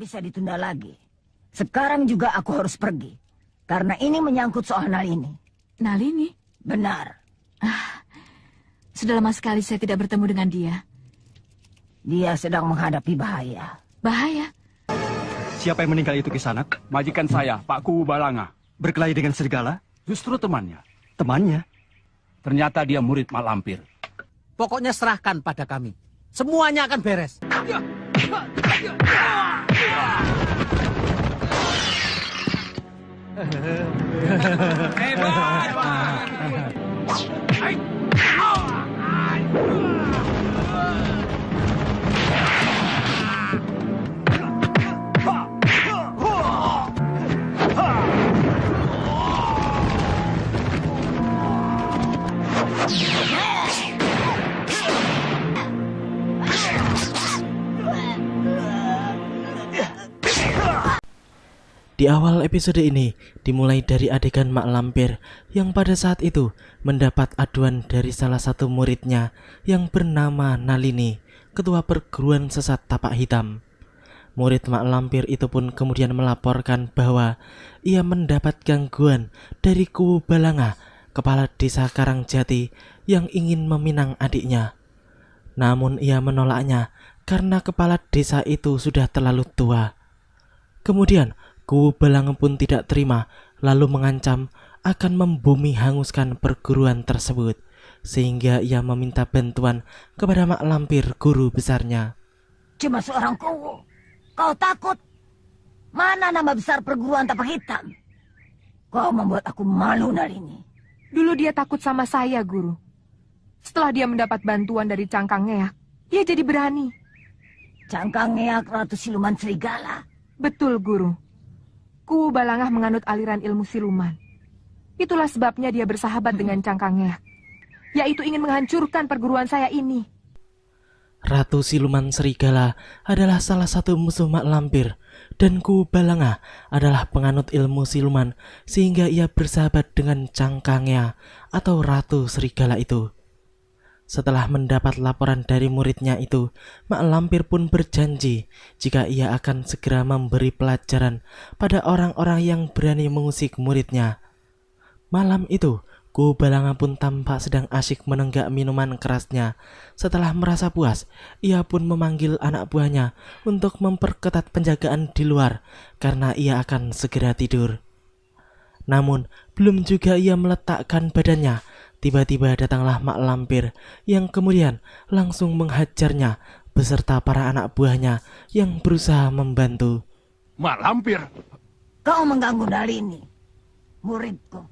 bisa ditunda lagi. Sekarang juga aku harus pergi. Karena ini menyangkut soal Nalini. Nalini? Benar. Sudah lama sekali saya tidak bertemu dengan dia. Dia sedang menghadapi bahaya. Bahaya? Siapa yang meninggal itu Kisanak? Majikan saya, Pak Kuwu Balanga. Berkelahi dengan serigala? Justru temannya. Temannya? Ternyata dia murid Mak Lampir. Pokoknya serahkan pada kami. Semuanya akan beres. Di awal episode ini dimulai dari adegan Mak Lampir yang pada saat itu mendapat aduan dari salah satu muridnya yang bernama Nalini, ketua perguruan sesat tapak hitam. Murid Mak Lampir itu pun kemudian melaporkan bahwa ia mendapat gangguan dari Kuwu Balanga, kepala desa Karangjati yang ingin meminang adiknya. Namun ia menolaknya karena kepala desa itu sudah terlalu tua. Kemudian Kuwu Balanga pun tidak terima, lalu mengancam akan membumi hanguskan perguruan tersebut, sehingga ia meminta bantuan kepada Mak Lampir, guru besarnya. Cuma seorang Kuwu. Kau takut? Mana nama besar perguruan tapak hitam? Kau membuat aku malu, Nalini. Dulu dia takut sama saya, Guru. Setelah dia mendapat bantuan dari Cangkang Ngeak, dia jadi berani. Cangkang Ngeak Ratu Siluman Serigala. Betul, Guru. Kuwu Balanga menganut aliran ilmu siluman. Itulah sebabnya dia bersahabat dengan Cangkang Ngeak, yaitu ingin menghancurkan perguruan saya ini. Ratu Siluman Serigala adalah salah satu musuh Mak Lampir, dan Kuwu Balanga adalah penganut ilmu siluman, sehingga ia bersahabat dengan Cangkangnya atau Ratu Serigala itu. Setelah mendapat laporan dari muridnya itu, Mak Lampir pun berjanji jika ia akan segera memberi pelajaran pada orang-orang yang berani mengusik muridnya. Malam itu, Kuwu Balanga pun tampak sedang asyik menenggak minuman kerasnya. Setelah merasa puas, ia pun memanggil anak buahnya untuk memperketat penjagaan di luar karena ia akan segera tidur. Namun, belum juga ia meletakkan badannya, tiba-tiba datanglah Mak Lampir yang kemudian langsung menghajarnya beserta para anak buahnya yang berusaha membantu. Mak Lampir! Kau mengganggu Nalini, muridku.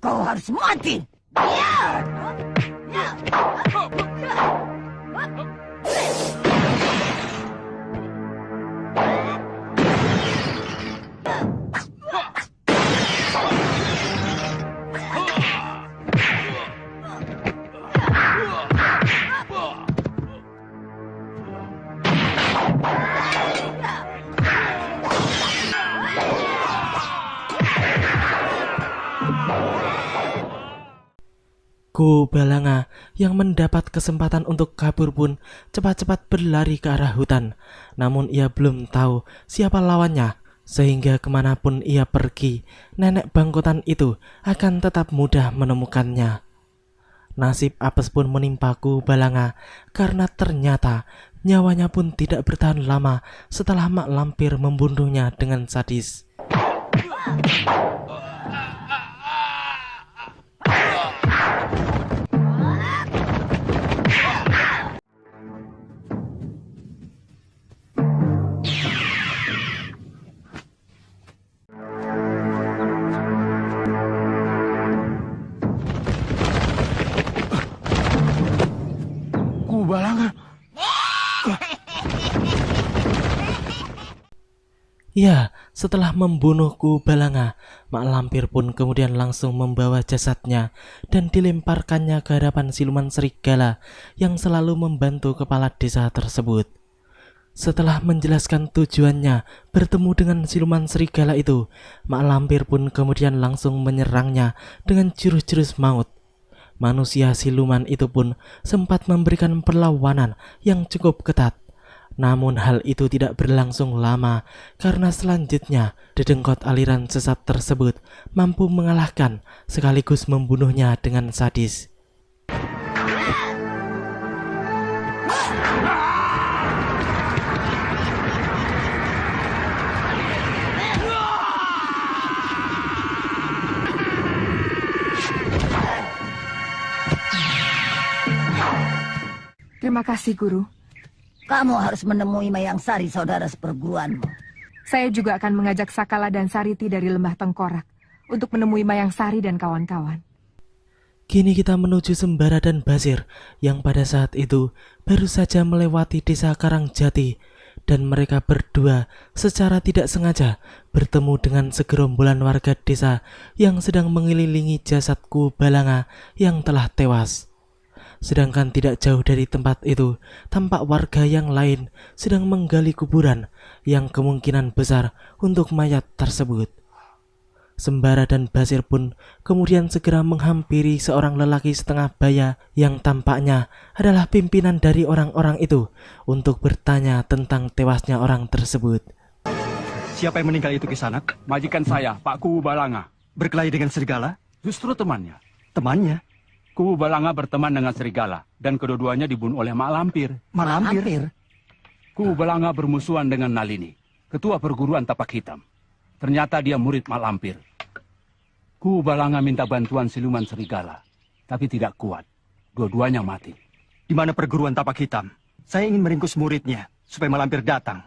Kau harus mati. Ya! Kuwu Balanga yang mendapat kesempatan untuk kabur pun cepat-cepat berlari ke arah hutan. Namun ia belum tahu siapa lawannya, sehingga kemanapun ia pergi, nenek bangkotan itu akan tetap mudah menemukannya. Nasib apes pun menimpa Kuwu Balanga karena ternyata nyawanya pun tidak bertahan lama setelah Mak Lampir membunuhnya dengan sadis. Kuwu Balanga! Ya, setelah membunuh Kuwu Balanga, Mak Lampir pun kemudian langsung membawa jasadnya dan dilemparkannya ke hadapan siluman serigala yang selalu membantu kepala desa tersebut. Setelah menjelaskan tujuannya bertemu dengan siluman serigala itu, Mak Lampir pun kemudian langsung menyerangnya dengan jurus-jurus maut. Manusia siluman itu pun sempat memberikan perlawanan yang cukup ketat. Namun hal itu tidak berlangsung lama karena selanjutnya dedengkot aliran sesat tersebut mampu mengalahkan sekaligus membunuhnya dengan sadis. Terima kasih, Guru. Kamu harus menemui Mayang Sari, saudara seperguruanmu. Saya juga akan mengajak Sakala dan Sariti dari Lembah Tengkorak untuk menemui Mayang Sari dan kawan-kawan. Kini kita menuju Sembara dan Basir yang pada saat itu baru saja melewati desa Karangjati, dan mereka berdua secara tidak sengaja bertemu dengan segerombolan warga desa yang sedang mengelilingi jasad Kubalanga yang telah tewas. Sedangkan tidak jauh dari tempat itu, tampak warga yang lain sedang menggali kuburan yang kemungkinan besar untuk mayat tersebut. Sembara dan Basir pun kemudian segera menghampiri seorang lelaki setengah baya yang tampaknya adalah pimpinan dari orang-orang itu untuk bertanya tentang tewasnya orang tersebut. Siapa yang meninggal itu Kisanak? Majikan saya, Pak Kubalanga. Berkelahi dengan serigala? Justru temannya. Temannya? Kubalanga berteman dengan serigala dan kedua-duanya dibunuh oleh Mak Lampir. Mak Lampir? Kubalanga bermusuhan dengan Nalini, ketua perguruan tapak hitam. Ternyata dia murid Mak Lampir. Kubalanga minta bantuan siluman serigala, tapi tidak kuat. Dua-duanya mati. Di mana perguruan tapak hitam? Saya ingin meringkus muridnya, supaya Mak Lampir datang.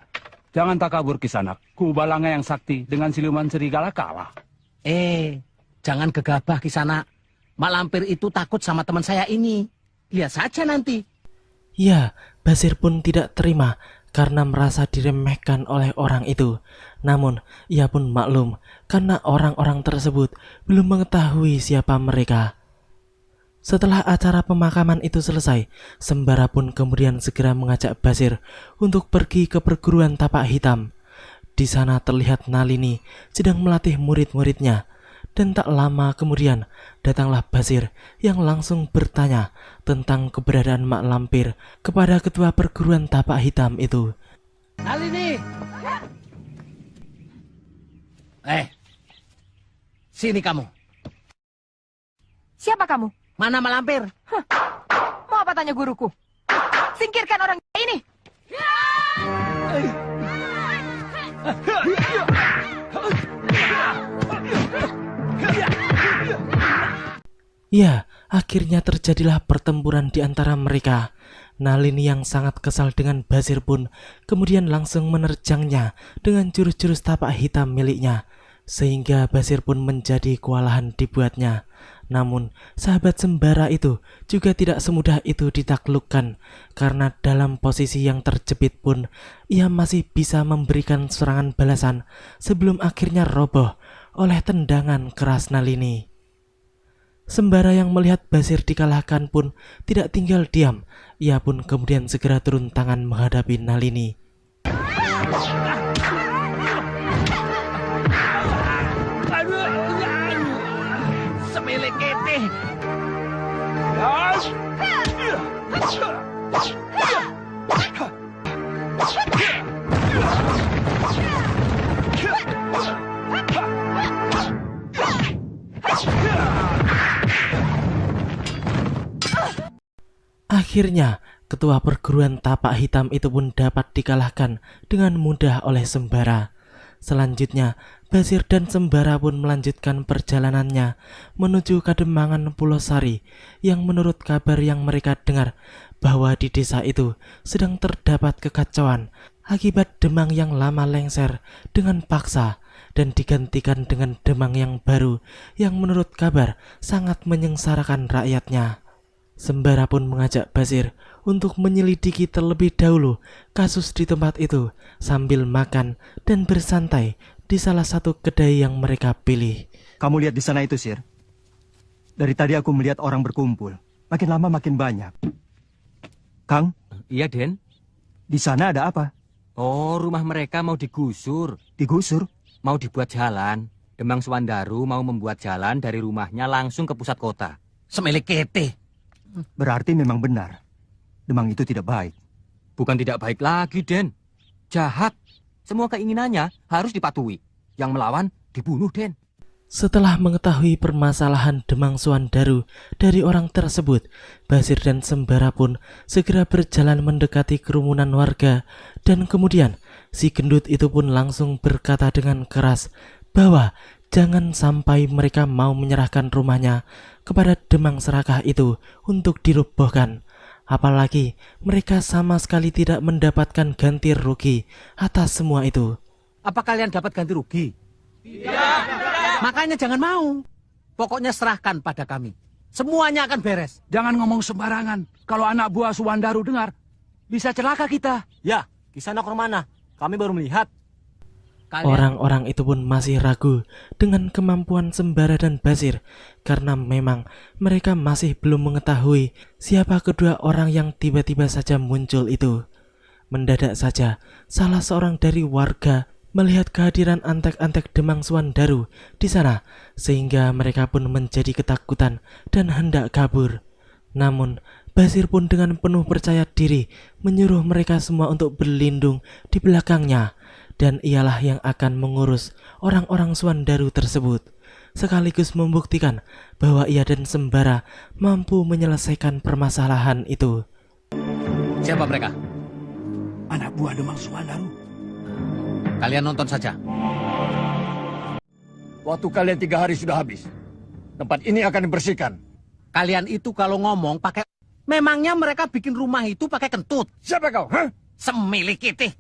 Jangan takabur Kisanak. Kubalanga yang sakti dengan siluman serigala kalah. Jangan gegabah Kisanak. Mak Lampir itu takut sama teman saya ini. Lihat saja nanti. Ya, Basir pun tidak terima karena merasa diremehkan oleh orang itu. Namun, ia pun maklum karena orang-orang tersebut belum mengetahui siapa mereka. Setelah acara pemakaman itu selesai, Sembara pun kemudian segera mengajak Basir untuk pergi ke perguruan tapak hitam. Di sana terlihat Nalini sedang melatih murid-muridnya. Dan tak lama kemudian datanglah Basir yang langsung bertanya tentang keberadaan Mak Lampir kepada ketua perguruan tapak hitam itu. Nalini! Sini kamu. Siapa kamu? Mana Mak Lampir? Mau apa tanya guruku? Singkirkan orang ini! Ya, akhirnya terjadilah pertempuran di antara mereka. Nalini yang sangat kesal dengan Basir pun kemudian langsung menerjangnya dengan jurus-jurus tapak hitam miliknya, sehingga Basir pun menjadi kewalahan dibuatnya. Namun, sahabat Sembara itu juga tidak semudah itu ditaklukkan, karena dalam posisi yang terjepit pun ia masih bisa memberikan serangan balasan sebelum akhirnya roboh oleh tendangan keras Nalini. Sembara yang melihat Basir dikalahkan pun tidak tinggal diam. Ia pun kemudian segera turun tangan menghadapi Nalini. Semilik kete. Akhirnya, ketua perguruan tapak hitam itu pun dapat dikalahkan dengan mudah oleh Sembara. Selanjutnya, Basir dan Sembara pun melanjutkan perjalanannya menuju Kademangan Pulau Sari, yang menurut kabar yang mereka dengar bahwa di desa itu sedang terdapat kekacauan akibat Demang yang lama lengser dengan paksa dan digantikan dengan Demang yang baru yang menurut kabar sangat menyengsarakan rakyatnya. Sembara pun mengajak Basir untuk menyelidiki terlebih dahulu kasus di tempat itu sambil makan dan bersantai di salah satu kedai yang mereka pilih. Kamu lihat di sana itu, Sir? Dari tadi aku melihat orang berkumpul. Makin lama makin banyak. Kang, Iya, Den. di sana ada apa? Oh, rumah mereka mau digusur. Digusur? Mau dibuat jalan. Demang Suwandaru mau membuat jalan dari rumahnya langsung ke pusat kota. Semilik kete. Berarti memang benar. Demang itu tidak baik. Bukan tidak baik lagi, Den. Jahat. Semua keinginannya harus dipatuhi. Yang melawan dibunuh, Den. Setelah mengetahui permasalahan Demang Suandaru dari orang tersebut, Basir dan Sembara pun segera berjalan mendekati kerumunan warga, dan kemudian si gendut itu pun langsung berkata dengan keras bahwa jangan sampai mereka mau menyerahkan rumahnya kepada Demang Serakah itu untuk dirobohkan. Apalagi mereka sama sekali tidak mendapatkan ganti rugi atas semua itu. Apa kalian dapat ganti rugi? Makanya jangan mau. Pokoknya serahkan pada kami. Semuanya akan beres. Jangan ngomong sembarangan. Kalau anak buah Suwandaru dengar, bisa celaka kita. Ya, Kisana ke mana? Kami baru melihat. Orang-orang itu pun masih ragu dengan kemampuan Sembara dan Basir, karena memang mereka masih belum mengetahui siapa kedua orang yang tiba-tiba saja muncul itu. Mendadak saja, salah seorang dari warga melihat kehadiran antek-antek Demang Suandaru di sana, sehingga mereka pun menjadi ketakutan dan hendak kabur. Namun, Basir pun dengan penuh percaya diri menyuruh mereka semua untuk berlindung di belakangnya, dan ialah yang akan mengurus orang-orang Suandaru tersebut, sekaligus membuktikan bahwa ia dan Sembara mampu menyelesaikan permasalahan itu. Siapa mereka? Anak buah Demang Suwandaru. Kalian nonton saja. Waktu kalian 3 hari sudah habis. Tempat ini akan dibersihkan. Kalian itu kalau ngomong pakai... Memangnya mereka bikin rumah itu pakai kentut? Siapa kau? Hah? Semilik kita.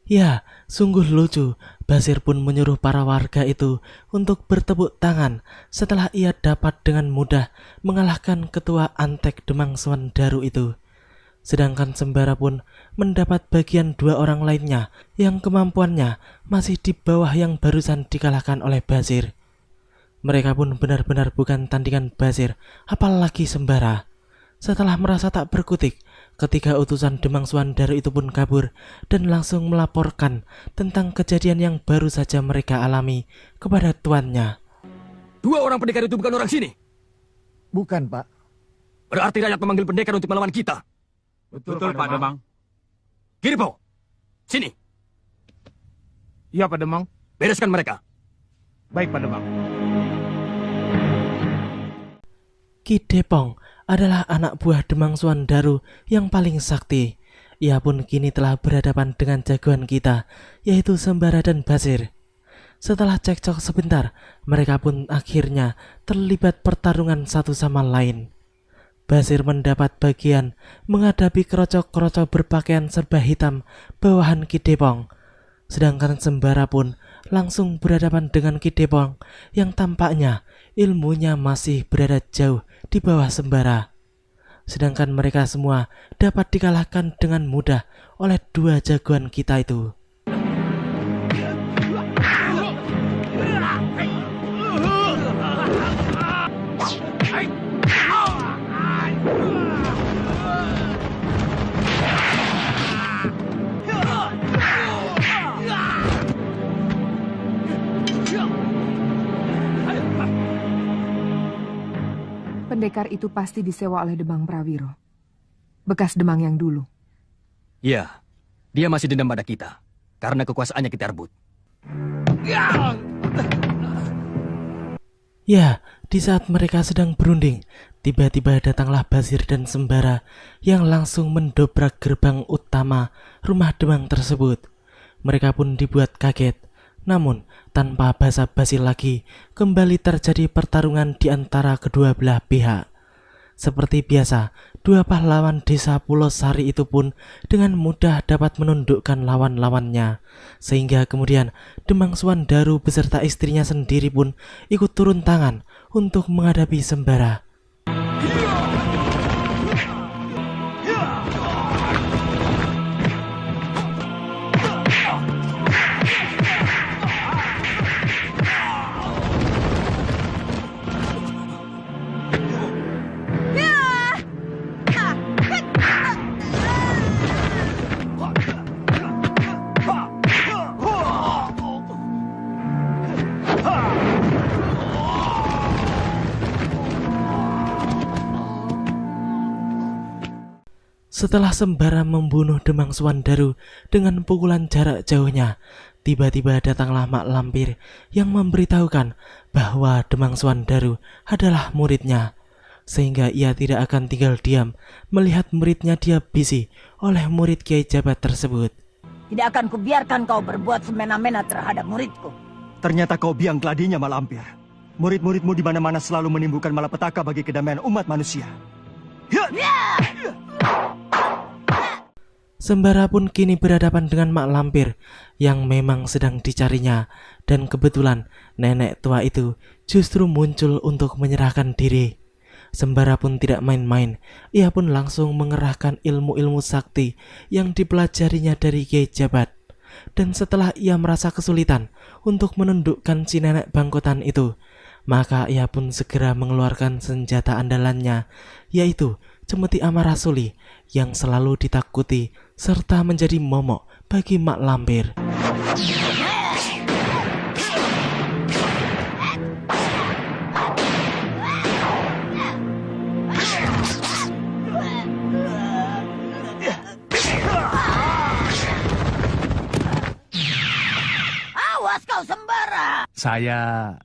Ya, sungguh lucu. Basir pun menyuruh para warga itu untuk bertepuk tangan setelah ia dapat dengan mudah mengalahkan ketua antek Demang Suandaru itu. Sedangkan Sembara pun mendapat bagian 2 orang lainnya yang kemampuannya masih di bawah yang barusan dikalahkan oleh Basir. Mereka pun benar-benar bukan tandingan Basir, apalagi Sembara. Setelah merasa tak berkutik, ketika utusan Demang Suandaru itu pun kabur dan langsung melaporkan tentang kejadian yang baru saja mereka alami kepada tuannya. 2 orang pendekar itu bukan orang sini. Bukan, Pak. Berarti rakyat memanggil pendekar untuk melawan kita. Betul Pak Demang. Giripo, sini. Iya Pak Demang. Bereskan mereka. Baik Pak Demang. Ki Depong adalah anak buah Demang Suandaru yang paling sakti. Ia pun kini telah berhadapan dengan jagoan kita, yaitu Sembara dan Basir. Setelah cekcok sebentar, mereka pun akhirnya terlibat pertarungan satu sama lain. Basir mendapat bagian menghadapi kerocok-kerocok berpakaian serba hitam bawahan Ki Depong. Sedangkan Sembara pun langsung berhadapan dengan Ki Depong yang tampaknya ilmunya masih berada jauh di bawah Sembara. Sedangkan mereka semua dapat dikalahkan dengan mudah oleh 2 jagoan kita itu. Pendekar itu pasti disewa oleh Demang Prawiro. Bekas Demang yang dulu. Ya, dia masih dendam pada kita. Karena kekuasaannya kita rebut. Ya, di saat mereka sedang berunding, tiba-tiba datanglah Basir dan Sembara yang langsung mendobrak gerbang utama rumah Demang tersebut. Mereka pun dibuat kaget. Namun, tanpa basa-basi lagi, kembali terjadi pertarungan di antara kedua belah pihak. Seperti biasa, 2 pahlawan desa Pulau Sari itu pun dengan mudah dapat menundukkan lawan-lawannya. Sehingga kemudian Demang Suandaru beserta istrinya sendiri pun ikut turun tangan untuk menghadapi Sembara. Setelah sembara membunuh Demang Suwandaru dengan pukulan jarak jauhnya, tiba-tiba datanglah Mak Lampir yang memberitahukan bahwa Demang Suwandaru adalah muridnya, sehingga ia tidak akan tinggal diam melihat muridnya dihabisi oleh murid Kiai Jabat tersebut. Tidak akan kubiarkan kau berbuat semena-mena terhadap muridku. Ternyata kau biang keladinya, Mak Lampir. Murid-muridmu di mana-mana selalu menimbulkan malapetaka bagi kedamaian umat manusia. Sembara pun kini berhadapan dengan Mak Lampir yang memang sedang dicarinya, dan kebetulan nenek tua itu justru muncul untuk menyerahkan diri. Sembara pun tidak main-main, ia pun langsung mengerahkan ilmu-ilmu sakti yang dipelajarinya dari Kiai Jabat. Dan setelah ia merasa kesulitan untuk menundukkan si nenek bangkotan itu, maka ia pun segera mengeluarkan senjata andalannya, yaitu Cemeti Amarasuli yang selalu ditakuti serta menjadi momok bagi Mak Lampir. Awas kau Sembara! Saya,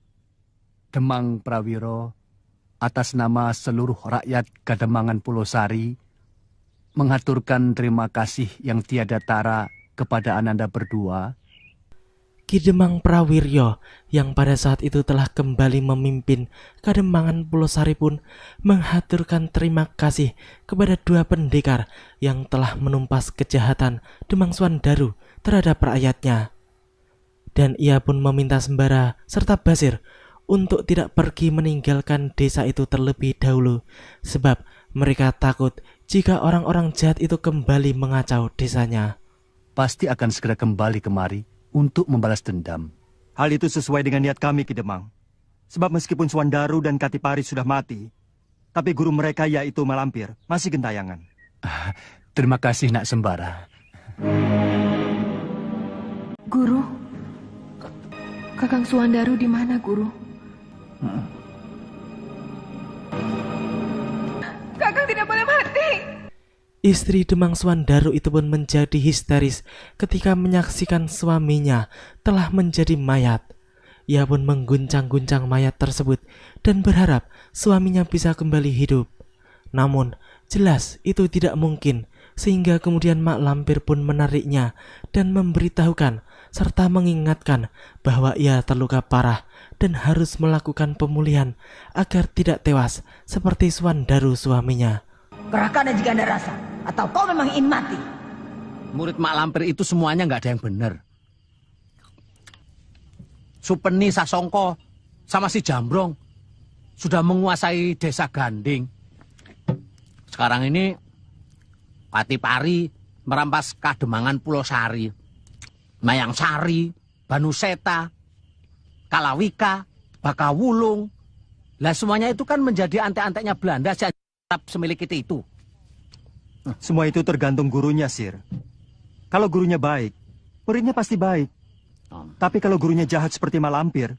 Demang Prawiro, atas nama seluruh rakyat Kademangan Pulau Sari, mengaturkan terima kasih yang tiada tara kepada Ananda berdua. Ki Demang Prawiryo yang pada saat itu telah kembali memimpin Kademangan Pulau Sari pun mengaturkan terima kasih kepada dua pendekar yang telah menumpas kejahatan Demang Suwandaru terhadap rakyatnya. Dan ia pun meminta Sembara serta Basir untuk tidak pergi meninggalkan desa itu terlebih dahulu, sebab mereka takut jika orang-orang jahat itu kembali mengacau desanya. Pasti akan segera kembali kemari untuk membalas dendam. Hal itu sesuai dengan niat kami, Ki Demang. Sebab meskipun Suwandaru dan Katipari sudah mati, tapi guru mereka yaitu Mak Lampir masih gentayangan. Terima kasih, Nak Sembara. Guru, Kakang Suwandaru di mana, Guru? Kakang tidak boleh mati. Istri Demang Suwandaru itu pun menjadi histeris ketika menyaksikan suaminya telah menjadi mayat. Ia pun mengguncang-guncang mayat tersebut dan berharap suaminya bisa kembali hidup. Namun, jelas itu tidak mungkin, sehingga kemudian Mak Lampir pun menariknya dan memberitahukan serta mengingatkan bahwa ia terluka parah dan harus melakukan pemulihan agar tidak tewas seperti Suwandaru suaminya. Kerahkan jika anda rasa, atau kau memang ingin mati. Murid Mak Lampir itu semuanya nggak ada yang benar. Supeni, Sasongko, sama si Jambrong sudah menguasai desa Ganding. Sekarang ini Patipari merampas Kademangan Pulau Sari, Mayang Sari, Banuseta, Kalawika, Bakawulung. Lah semuanya itu kan menjadi antek-anteknya Belanda si Arab semilik itu. Semua itu tergantung gurunya, Sir. Kalau gurunya baik, muridnya pasti baik. Tapi kalau gurunya jahat seperti Mak Lampir,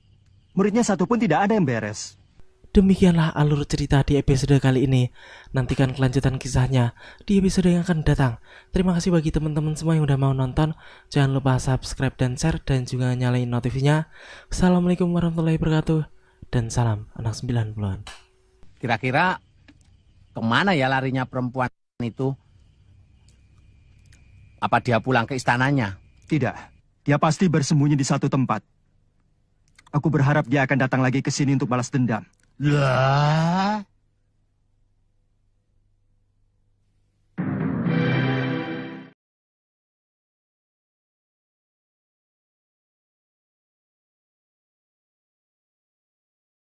muridnya satu pun tidak ada yang beres. Demikianlah alur cerita di episode kali ini. Nantikan kelanjutan kisahnya di episode yang akan datang. Terima kasih bagi teman-teman semua yang udah mau nonton. Jangan lupa subscribe dan share dan juga nyalain notifikasinya. Assalamualaikum warahmatullahi wabarakatuh. Dan salam anak 90-an. Kira-kira kemana ya larinya perempuan itu? Apa dia pulang ke istananya? Tidak, dia pasti bersembunyi di satu tempat. Aku berharap dia akan datang lagi ke sini untuk balas dendam. Lah,